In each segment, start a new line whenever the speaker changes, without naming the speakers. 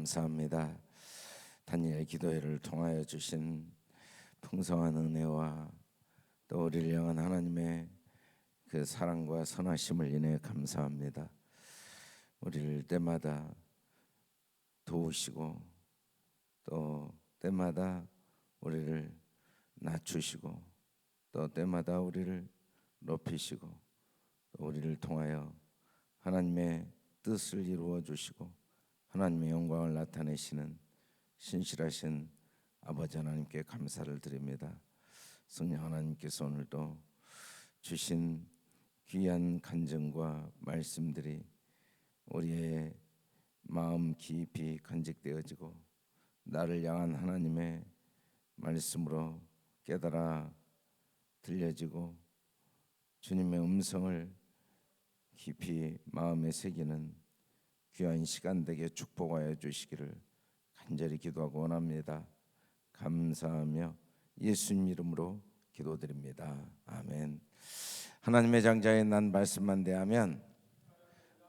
감사합니다. 다니엘 기도회를 통하여 주신 풍성한 은혜와 또 우리를 향한 하나님의 그 사랑과 선하심을 인해 감사합니다. 우리를 때마다 도우시고 또 때마다 우리를 낮추시고 또 때마다 우리를 높이시고 또 우리를 통하여 하나님의 뜻을 이루어 주시고 하나님의 영광을 나타내시는 신실하신 아버지 하나님께 감사를 드립니다. 성령 하나님께서 오늘도 주신 귀한 간증과 말씀들이 우리의 마음 깊이 간직되어지고 나를 향한 하나님의 말씀으로 깨달아 들려지고 주님의 음성을 깊이 마음에 새기는 귀한 시간 되게 축복하여 주시기를 간절히 기도하고 원합니다. 감사하며 예수님 이름으로 기도드립니다. 아멘. 하나님의 장자에 난 말씀만 대하면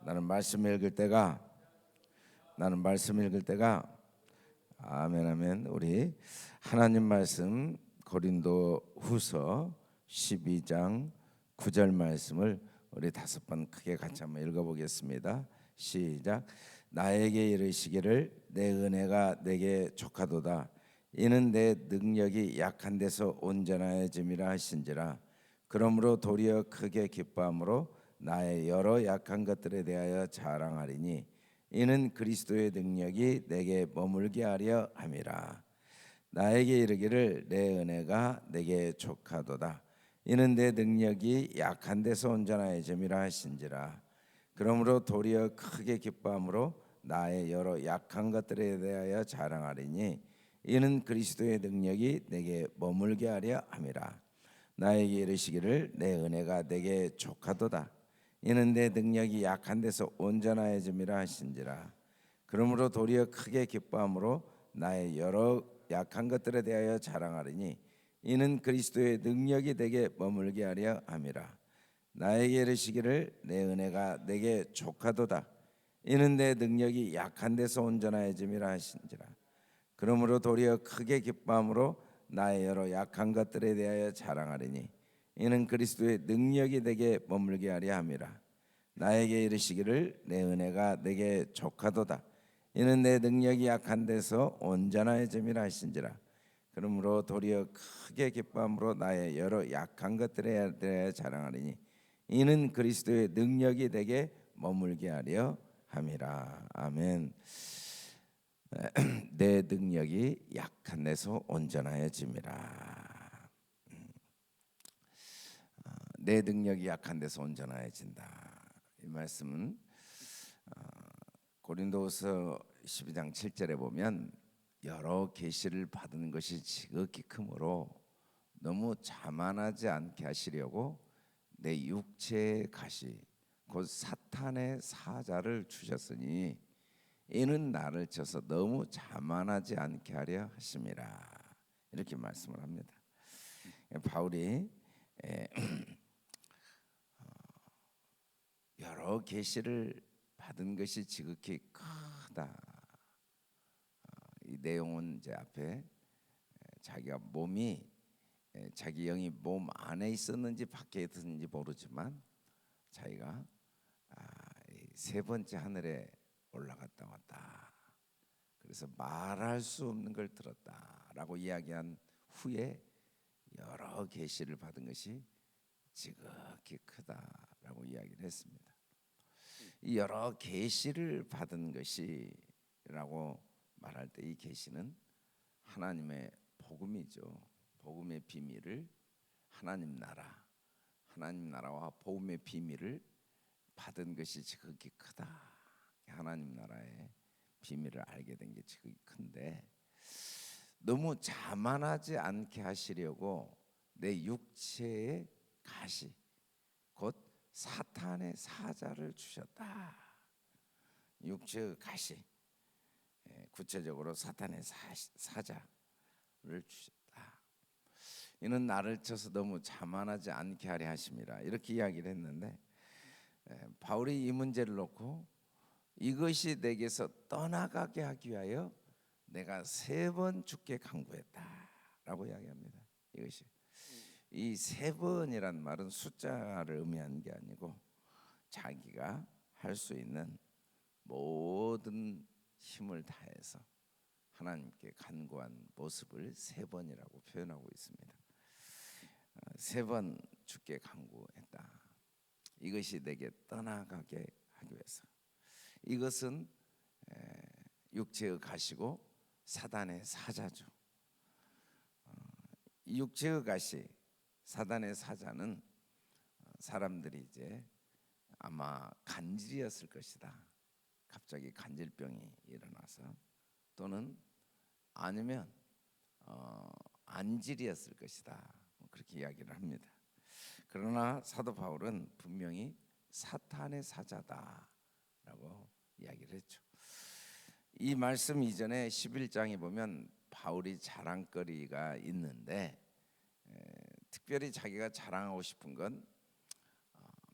나는 말씀 읽을 때가 아멘 아멘. 우리 하나님 말씀 고린도 후서 12장 9절 말씀을 우리 5번 크게 같이 한번 읽어보겠습니다. 시작. 나에게 이르시기를 내 은혜가 내게 족하도다. 이는 내 능력이 약한 데서 온전하여짐이라 하신지라. 그러므로 도리어 크게 기뻐함으로 나의 여러 약한 것들에 대하여 자랑하리니 이는 그리스도의 능력이 내게 머물게 하려 함이라. 나에게 이르기를 내 은혜가 내게 족하도다. 이는 내 능력이 약한 데서 온전하여짐이라 하신지라. 그러므로 도리어 크게 기뻐함으로 나의 여러 약한 것들에 대하여 자랑하리니 이는 그리스도의 능력이 내게 머물게 하려 함이라. 나에게 이르시기를 내 은혜가 내게 족하도다. 이는 내 능력이 약한 데서 온전하여짐이라 하신지라. 그러므로 도리어 크게 기뻐함으로 나의 여러 약한 것들에 대하여 자랑하리니 이는 그리스도의 능력이 내게 머물게 하려 함이라. 나에게 이르시기를 내 은혜가 내게 족하도다. 이는 내 능력이 약한 데서 온전하여짐이라 하신지라. 그러므로 도리어 크게 기뻐함으로 나의 여러 약한 것들에 대하여 자랑하리니 이는 그리스도의 능력이 내게 머물게 하려 함이라. 나에게 이르시기를 내 은혜가 내게 족하도다. 이는 내 능력이 약한 데서 온전하여짐이라 하신지라. 그러므로 도리어 크게 기뻐함으로 나의 여러 약한 것들에 대하여 자랑하리니 이는 그리스도의 능력이 내게 머물게 하려 함이라. 아멘. 내 능력이 약한 데서 온전하여짐이라. 내 능력이 약한 데서 온전하여진다. 이 말씀은 고린도후서 12장 7절에 보면 여러 계시를 받은 것이 지극히 크므로 너무 자만하지 않게 하시려고 내 육체의 가시 곧 사탄의 사자를 주셨으니 이는 나를 쳐서 너무 자만하지 않게 하려 하심이라. 이렇게 말씀을 합니다. 바울이 여러 계시를 받은 것이 지극히 크다. 이 내용은 이제 앞에 자기가 몸이 자기 영이 몸 안에 있었는지 밖에 있었는지 모르지만 자기가 세 번째 하늘에 올라갔다 왔다. 그래서 말할 수 없는 걸 들었다라고 이야기한 후에 여러 계시를 받은 것이 지극히 크다라고 이야기를 했습니다. 이 여러 계시를 받은 것이라고 말할 때 이 계시는 하나님의 복음이죠. 복음의 비밀을 하나님 나라와 복음의 비밀을 받은 것이 지극히 크다. 하나님 나라의 비밀을 알게 된 게 지극히 큰데 너무 자만하지 않게 하시려고 내 육체의 가시 곧 사탄의 사자를 주셨다. 육체의 가시 구체적으로 사탄의 사자를 주셨다. 이는 나를 쳐서 너무 자만하지 않게 하려 하심이라. 이렇게 이야기를 했는데 바울이 이 문제를 놓고 이것이 내게서 떠나가게 하기 위하여 내가 3번 주께 간구했다라고 이야기합니다. 이것이 이 3번이란 말은 숫자를 의미하는 게 아니고 자기가 할 수 있는 모든 힘을 다해서 하나님께 간구한 모습을 3번이라고 표현하고 있습니다. 3번 주께 간구했다. 이것이 내게 떠나가게 하기 위해서. 이것은 육체의 가시고 사단의 사자죠. 이 육체의 가시, 사단의 사자는 사람들이 이제 아마 간질이었을 것이다. 갑자기 간질병이 일어나서, 또는 아니면 안질이었을 것이다. 그렇게 이야기를 합니다. 그러나 사도 바울은 분명히 사탄의 사자다라고 이야기를 했죠. 이 말씀 이전에 11장에 보면 바울이 자랑거리가 있는데, 특별히 자기가 자랑하고 싶은 건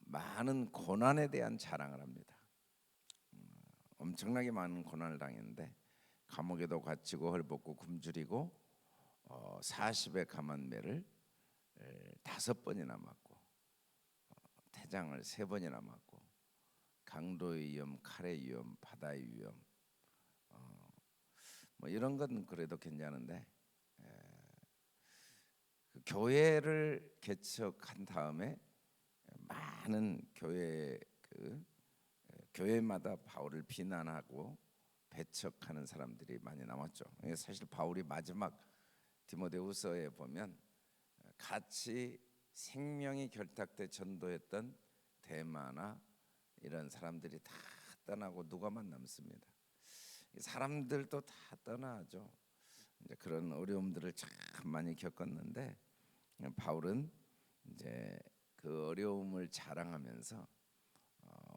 많은 고난에 대한 자랑을 합니다. 엄청나게 많은 고난을 당했는데 감옥에도 갇히고 헐벗고 굶주리고 40의 감한 매를 5번이나 맞고 태장을 3번이나 맞고 강도의 위험, 칼의 위험, 바다의 위험, 뭐 이런 건 그래도 괜찮은데 그 교회를 개척한 다음에 많은 교회마다 바울을 비난하고 배척하는 사람들이 많이 남았죠. 사실 바울이 마지막 디모데후서에 보면 같이 생명이 결탁돼 전도했던 데마나 이런 사람들이 다 떠나고 누가만 남습니다. 사람들도 다 떠나죠. 이제 그런 어려움들을 참 많이 겪었는데 바울은 이제 그 어려움을 자랑하면서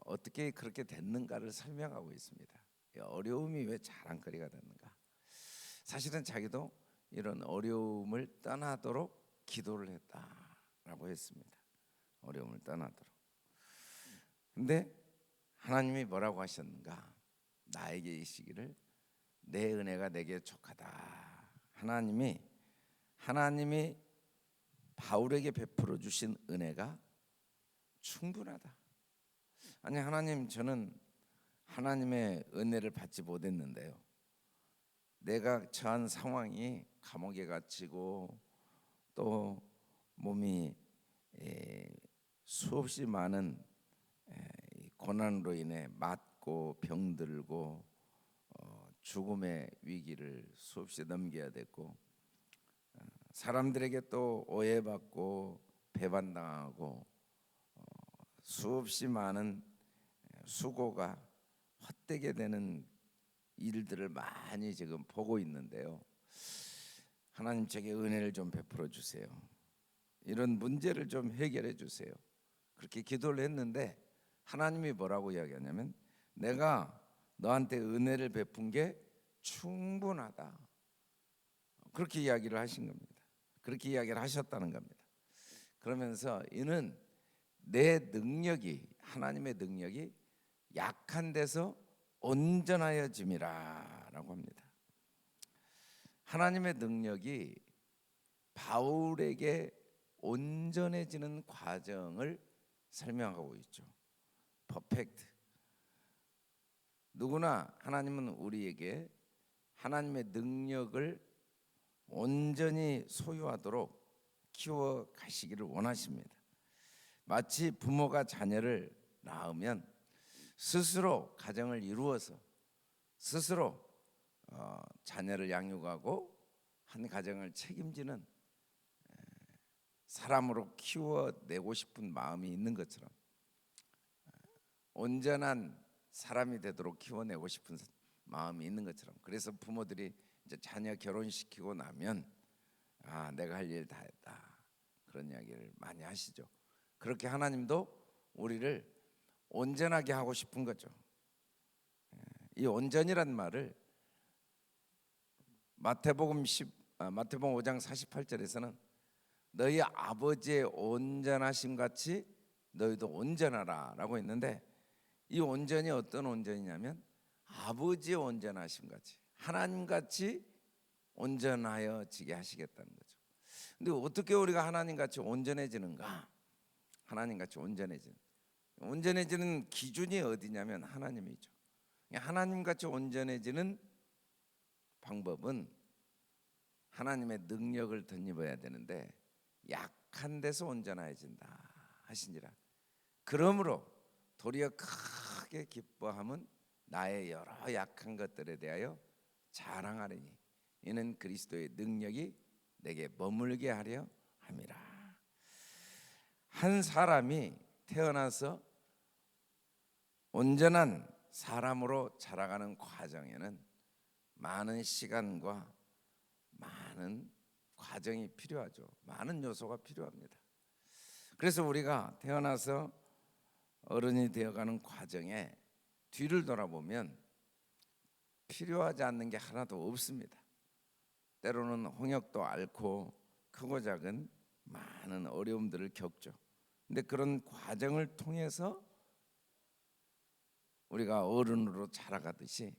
어떻게 그렇게 됐는가를 설명하고 있습니다. 어려움이 왜 자랑거리가 됐는가? 사실은 자기도 이런 어려움을 떠나도록 기도를 했다라고 했습니다. 어려움을 떠나도록. 근데 하나님이 뭐라고 하셨는가? 나에게 이시기를 내 은혜가 내게 족하다. 하나님이 바울에게 베풀어 주신 은혜가 충분하다. 아니, 하나님, 저는 하나님의 은혜를 받지 못했는데요. 내가 처한 상황이 감옥에 갇히고 또 몸이 수없이 많은 고난으로 인해 맞고 병들고 죽음의 위기를 수없이 넘겨야 됐고, 사람들에게 또 오해받고 배반당하고 수없이 많은 수고가 헛되게 되는 일들을 많이 지금 보고 있는데요. 하나님, 제게 은혜를 좀 베풀어 주세요. 이런 문제를 좀 해결해 주세요. 그렇게 기도를 했는데 하나님이 뭐라고 이야기하냐면 내가 너한테 은혜를 베푼 게 충분하다. 그렇게 이야기를 하신 겁니다. 그렇게 이야기를 하셨다는 겁니다. 그러면서 이는 내 능력이, 하나님의 능력이 약한 데서 온전하여짐이라라고 합니다. 하나님의 능력이 바울에게 온전해지는 과정을 설명하고 있죠. 퍼펙트. 누구나 하나님은 우리에게 하나님의 능력을 온전히 소유하도록 키워 가시기를 원하십니다. 마치 부모가 자녀를 낳으면 스스로 가정을 이루어서 스스로 자녀를 양육하고 한 가정을 책임지는 사람으로 키워내고 싶은 마음이 있는 것처럼 온전한 사람이 되도록 키워내고 싶은 마음이 있는 것처럼, 그래서 부모들이 이제 자녀 결혼시키고 나면 내가 할 일 다 했다, 그런 이야기를 많이 하시죠. 그렇게 하나님도 우리를 온전하게 하고 싶은 거죠. 이 온전이란 말을 마태복음 5장 48절에서는 너희 아버지의 온전하심 같이 너희도 온전하라 라고 했는데, 이 온전이 어떤 온전이냐면 아버지의 온전하심 같이 하나님 같이 온전하여 지게 하시겠다는 거죠. 근데 어떻게 우리가 하나님 같이 온전해지는가? 하나님 같이 온전해지는 기준이 어디냐면 하나님이죠. 하나님 같이 온전해지는 방법은 하나님의 능력을 덧입어야 되는데 약한 데서 온전해진다 하시니라. 그러므로 도리어 크게 기뻐함은 나의 여러 약한 것들에 대하여 자랑하리니 이는 그리스도의 능력이 내게 머물게 하려 함이라. 한 사람이 태어나서 온전한 사람으로 자라가는 과정에는 많은 시간과 많은 과정이 필요하죠. 많은 요소가 필요합니다. 그래서 우리가 태어나서 어른이 되어가는 과정에 뒤를 돌아보면 필요하지 않는 게 하나도 없습니다. 때로는 홍역도 앓고 크고 작은 많은 어려움들을 겪죠. 근데 그런 과정을 통해서 우리가 어른으로 자라가듯이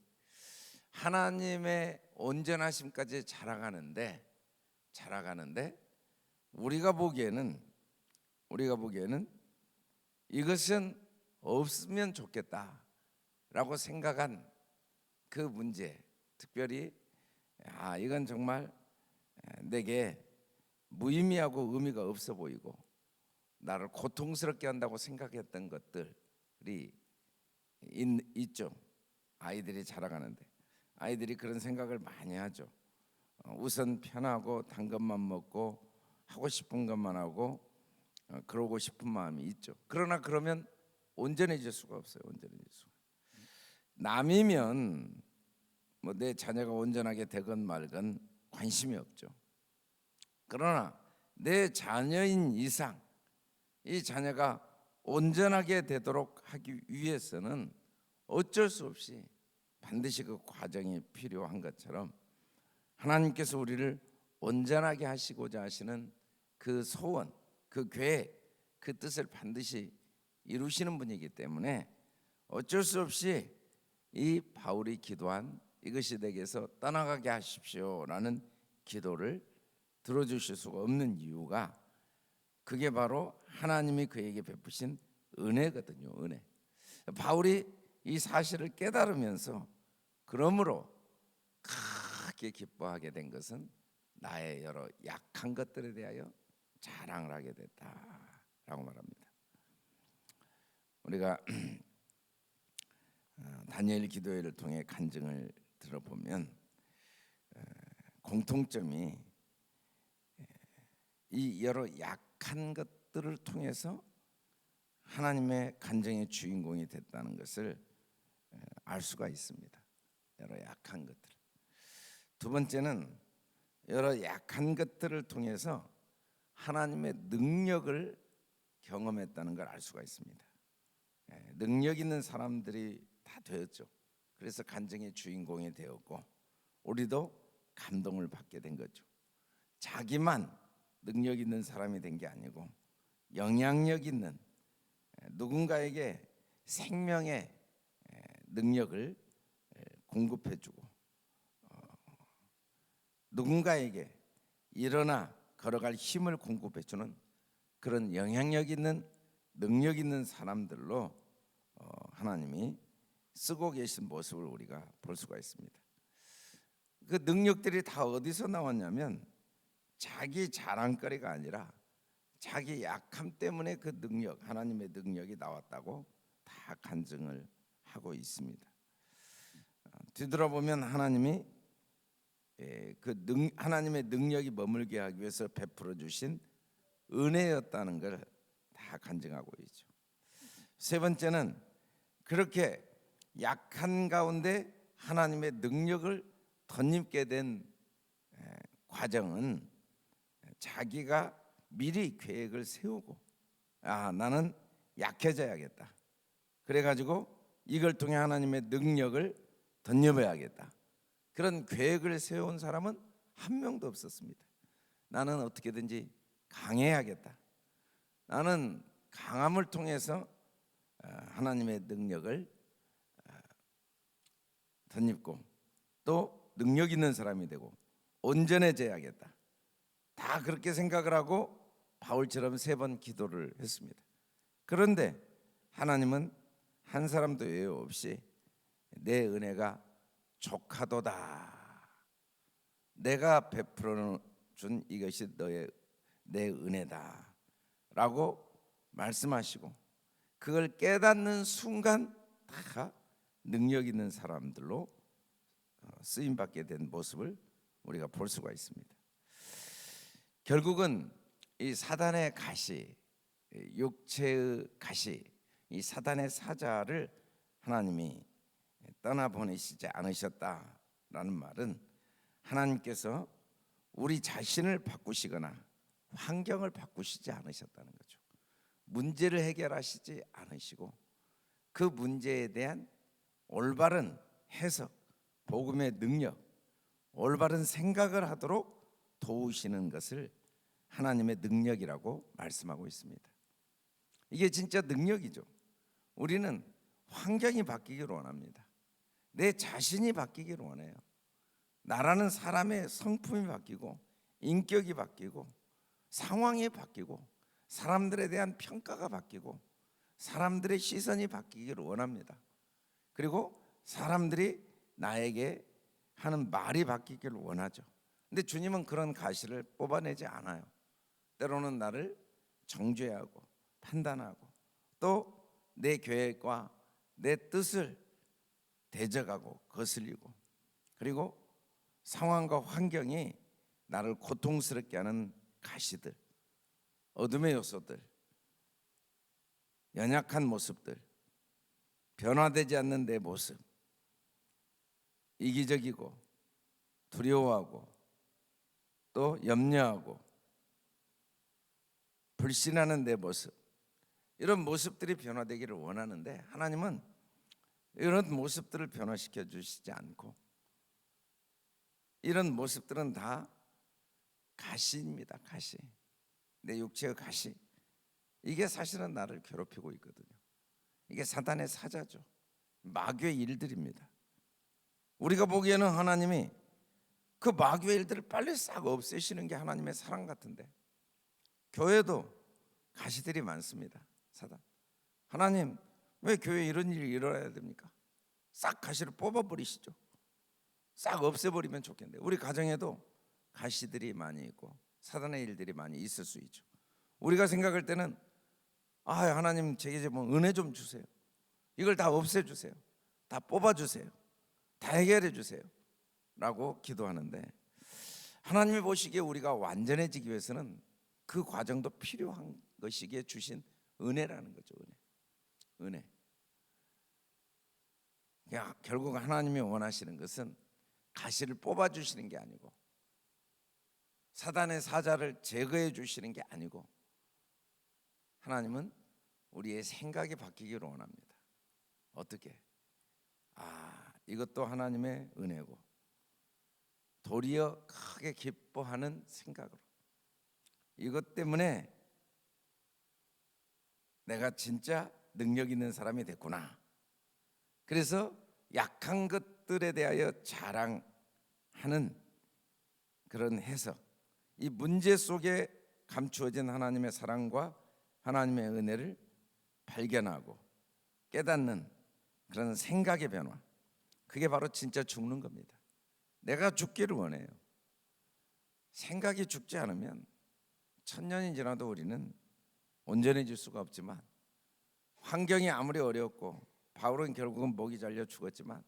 하나님의 온전하심까지 자라가는데 우리가 보기에는 이것은 없으면 좋겠다라고 생각한 그 문제, 특별히 이건 정말 내게 무의미하고 의미가 없어 보이고 나를 고통스럽게 한다고 생각했던 것들이 있죠. 아이들이 자라가는데 아이들이 그런 생각을 많이 하죠. 우선 편하고 단 것만 먹고 하고 싶은 것만 하고 그러고 싶은 마음이 있죠. 그러나 그러면 온전해질 수가 없어요. 남이면 뭐 내 자녀가 온전하게 되건 말건 관심이 없죠. 그러나 내 자녀인 이상 이 자녀가 온전하게 되도록 하기 위해서는 어쩔 수 없이 반드시 그 과정이 필요한 것처럼 하나님께서 우리를 온전하게 하시고자 하시는 그 소원, 그 계획, 그 뜻을 반드시 이루시는 분이기 때문에 어쩔 수 없이 이 바울이 기도한 이것이 내게서 떠나가게 하십시오라는 기도를 들어주실 수가 없는 이유가 그게 바로 하나님이 그에게 베푸신 은혜거든요. 은혜. 바울이 이 사실을 깨달으면서 그러므로 크게 기뻐하게 된 것은 나의 여러 약한 것들에 대하여 자랑을 하게 됐다라고 말합니다. 우리가 다니엘 기도회를 통해 간증을 들어보면 공통점이 이 여러 약한 것들을 통해서 하나님의 간증의 주인공이 됐다는 것을 알 수가 있습니다. 여러 약한 것들. 두 번째는 여러 약한 것들을 통해서 하나님의 능력을 경험했다는 걸 알 수가 있습니다. 능력 있는 사람들이 다 되었죠. 그래서 간증의 주인공이 되었고 우리도 감동을 받게 된 거죠. 자기만 능력 있는 사람이 된 게 아니고 영향력 있는 누군가에게 생명의 능력을 공급해주고 누군가에게 일어나 걸어갈 힘을 공급해주는 그런 영향력 있는 능력 있는 사람들로 하나님이 쓰고 계신 모습을 우리가 볼 수가 있습니다. 그 능력들이 다 어디서 나왔냐면 자기 자랑거리가 아니라 자기 약함 때문에 그 능력, 하나님의 능력이 나왔다고 다 간증을 하고 있습니다. 뒤돌아보면 하나님이 하나님의 능력이 머물게 하기 위해서 베풀어 주신 은혜였다는 걸 다 간증하고 있죠. 세 번째는 그렇게 약한 가운데 하나님의 능력을 덧입게 된 과정은 자기가 미리 계획을 세우고 나는 약해져야겠다. 그래가지고 이걸 통해 하나님의 능력을 덧입어야겠다. 그런 계획을 세운 사람은 한 명도 없었습니다. 나는 어떻게든지 강해야겠다. 나는 강함을 통해서 하나님의 능력을 덧입고 또 능력 있는 사람이 되고 온전해져야겠다. 다 그렇게 생각을 하고 바울처럼 3번 기도를 했습니다. 그런데 하나님은 한 사람도 예외 없이 내 은혜가 족하도다. 내가 베풀어 준 이것이 내 은혜다 라고 말씀하시고, 그걸 깨닫는 순간 다 능력 있는 사람들로 쓰임받게 된 모습을 우리가 볼 수가 있습니다. 결국은 이 사단의 가시, 육체의 가시, 이 사단의 사자를 하나님이 떠나보내시지 않으셨다라는 말은 하나님께서 우리 자신을 바꾸시거나 환경을 바꾸시지 않으셨다는 거죠. 문제를 해결하시지 않으시고 그 문제에 대한 올바른 해석, 복음의 능력, 올바른 생각을 하도록 도우시는 것을 하나님의 능력이라고 말씀하고 있습니다. 이게 진짜 능력이죠. 우리는 환경이 바뀌기를 원합니다. 내 자신이 바뀌기를 원해요. 나라는 사람의 성품이 바뀌고 인격이 바뀌고 상황이 바뀌고 사람들에 대한 평가가 바뀌고 사람들의 시선이 바뀌기를 원합니다. 그리고 사람들이 나에게 하는 말이 바뀌기를 원하죠. 근데 주님은 그런 가시를 뽑아내지 않아요. 때로는 나를 정죄하고 판단하고 또 내 계획과 내 뜻을 대적하고 거슬리고, 그리고 상황과 환경이 나를 고통스럽게 하는 가시들, 어둠의 요소들, 연약한 모습들, 변화되지 않는 내 모습, 이기적이고 두려워하고 또 염려하고 불신하는 내 모습, 이런 모습들이 변화되기를 원하는데 하나님은 이런 모습들을 변화시켜 주시지 않고, 이런 모습들은 다 가시입니다. 가시, 내 육체의 가시. 이게 사실은 나를 괴롭히고 있거든요. 이게 사단의 사자죠. 마귀의 일들입니다. 우리가 보기에는 하나님이 그 마귀의 일들을 빨리 싹 없애시는 게 하나님의 사랑 같은데, 교회도 가시들이 많습니다. 사단, 하나님 왜 교회에 이런 일이 일어나야 됩니까? 싹 가시를 뽑아버리시죠. 싹 없애버리면 좋겠는데, 우리 가정에도 가시들이 많이 있고 사단의 일들이 많이 있을 수 있죠. 우리가 생각할 때는 하나님 제게 좀 은혜 좀 주세요. 이걸 다 없애주세요. 다 뽑아주세요. 다 해결해 주세요 라고 기도하는데, 하나님이 보시기에 우리가 완전해지기 위해서는 그 과정도 필요한 것이기에 주신 은혜라는 거죠. 은혜. 결국 하나님이 원하시는 것은 가시를 뽑아주시는 게 아니고 사단의 사자를 제거해 주시는 게 아니고, 하나님은 우리의 생각이 바뀌기를 원합니다. 어떻게? 이것도 하나님의 은혜고 도리어 크게 기뻐하는 생각으로, 이것 때문에 내가 진짜 능력 있는 사람이 됐구나. 그래서 약한 것들에 대하여 자랑하는 그런 해석, 이 문제 속에 감추어진 하나님의 사랑과 하나님의 은혜를 발견하고 깨닫는 그런 생각의 변화, 그게 바로 진짜 죽는 겁니다. 내가 죽기를 원해요. 생각이 죽지 않으면 천년이 지나도 우리는 온전해질 수가 없지만, 환경이 아무리 어렵고 바울은 결국은 목이 잘려 죽었지만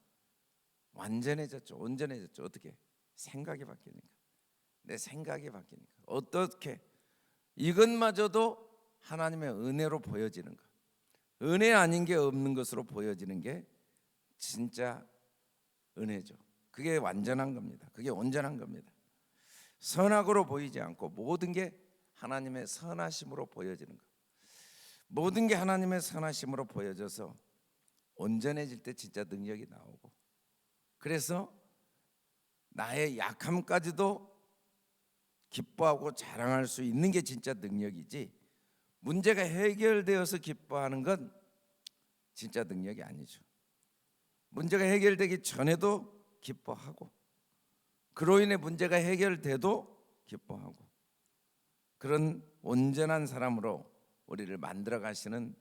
완전해졌죠. 온전해졌죠. 어떻게? 생각이 바뀌니까. 내 생각이 바뀌니까. 어떻게? 이것마저도 하나님의 은혜로 보여지는 것, 은혜 아닌 게 없는 것으로 보여지는 게 진짜 은혜죠. 그게 완전한 겁니다. 그게 온전한 겁니다. 선악으로 보이지 않고 모든 게 하나님의 선하심으로 보여지는 것, 모든 게 하나님의 선하심으로 보여져서 온전해질 때 진짜 능력이 나오고, 그래서 나의 약함까지도 기뻐하고 자랑할 수 있는 게 진짜 능력이지, 문제가 해결되어서 기뻐하는 건 진짜 능력이 아니죠. 문제가 해결되기 전에도 기뻐하고, 그로 인해 문제가 해결돼도 기뻐하고, 그런 온전한 사람으로 우리를 만들어 가시는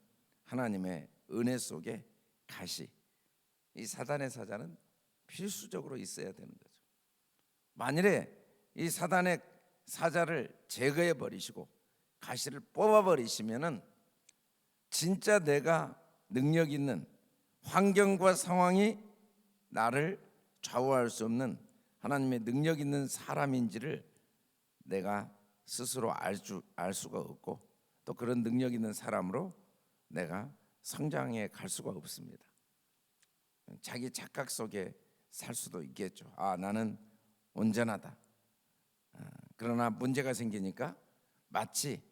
하나님의 은혜 속에 가시, 이 사단의 사자는 필수적으로 있어야 되는 거죠. 만일에 이 사단의 사자를 제거해 버리시고 가시를 뽑아 버리시면은 진짜 내가 능력 있는, 환경과 상황이 나를 좌우할 수 없는 하나님의 능력 있는 사람인지를 내가 스스로 알 수가 없고, 또 그런 능력 있는 사람으로 내가 성장해 갈 수가 없습니다. 자기 착각 속에 살 수도 있겠죠. 아, 나는 온전하다. 그러나 문제가 생기니까 마치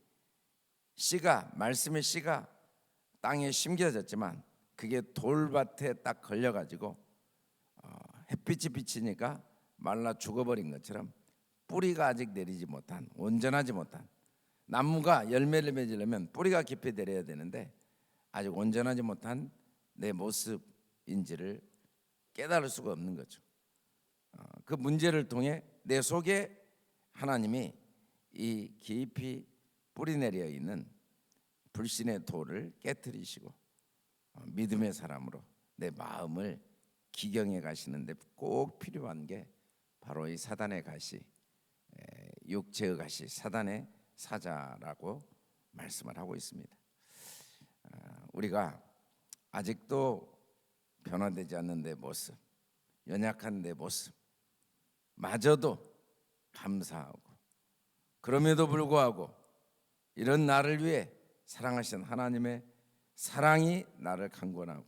씨가, 말씀의 씨가 땅에 심겨졌지만 그게 돌밭에 딱 걸려가지고 햇빛이 비치니까 말라 죽어버린 것처럼 뿌리가 아직 내리지 못한, 온전하지 못한, 나무가 열매를 맺으려면 뿌리가 깊이 내려야 되는데 아직 온전하지 못한 내 모습인지를 깨달을 수가 없는 거죠. 그 문제를 통해 내 속에 하나님이 이 깊이 뿌리 내려 있는 불신의 돌을 깨트리시고 믿음의 사람으로 내 마음을 기경해 가시는데 꼭 필요한 게 바로 이 사단의 가시, 육체의 가시, 사단의 사자라고 말씀을 하고 있습니다. 우리가 아직도 변화되지 않는 내 모습, 연약한 내 모습 마저도 감사하고, 그럼에도 불구하고 이런 나를 위해 사랑하신 하나님의 사랑이 나를 강권하고,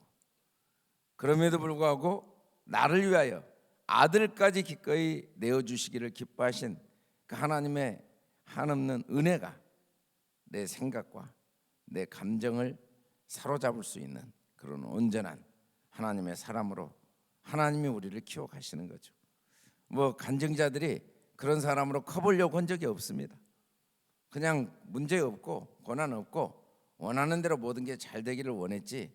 그럼에도 불구하고 나를 위하여 아들까지 기꺼이 내어주시기를 기뻐하신 그 하나님의 한없는 은혜가 내 생각과 내 감정을 사로잡을 수 있는 그런 온전한 하나님의 사람으로 하나님이 우리를 키워가시는 거죠. 뭐 간증자들이 그런 사람으로 커보려고 한 적이 없습니다. 그냥 문제 없고 고난 없고 원하는 대로 모든 게 잘 되기를 원했지,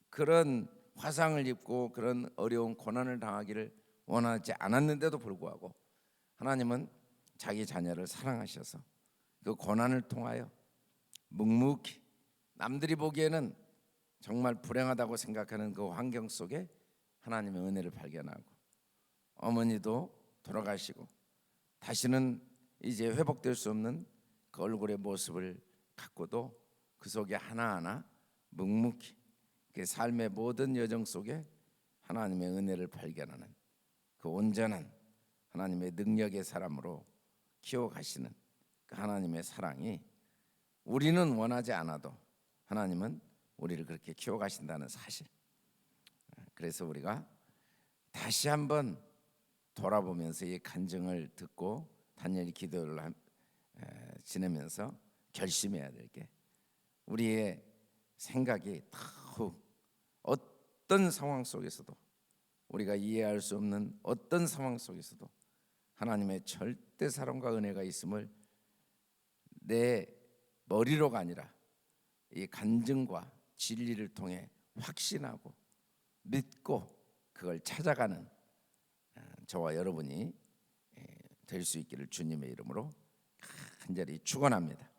그런 화상을 입고 그런 어려운 고난을 당하기를 원하지 않았는데도 불구하고 하나님은 자기 자녀를 사랑하셔서 그 고난을 통하여 묵묵히 남들이 보기에는 정말 불행하다고 생각하는 그 환경 속에 하나님의 은혜를 발견하고, 어머니도 돌아가시고 다시는 이제 회복될 수 없는 그 얼굴의 모습을 갖고도 그 속에 하나하나 묵묵히 그 삶의 모든 여정 속에 하나님의 은혜를 발견하는 그 온전한 하나님의 능력의 사람으로 키워가시는 그 하나님의 사랑이, 우리는 원하지 않아도 하나님은 우리를 그렇게 키워가신다는 사실. 그래서 우리가 다시 한번 돌아보면서 이 간증을 듣고 다니엘 기도를 지내면서 결심해야 될 게, 우리의 생각이 더욱 어떤 상황 속에서도, 우리가 이해할 수 없는 어떤 상황 속에서도 하나님의 절대 사랑과 은혜가 있음을 내 머리로가 아니라 이 간증과 진리를 통해 확신하고 믿고 그걸 찾아가는 저와 여러분이 될 수 있기를 주님의 이름으로 간절히 축원합니다.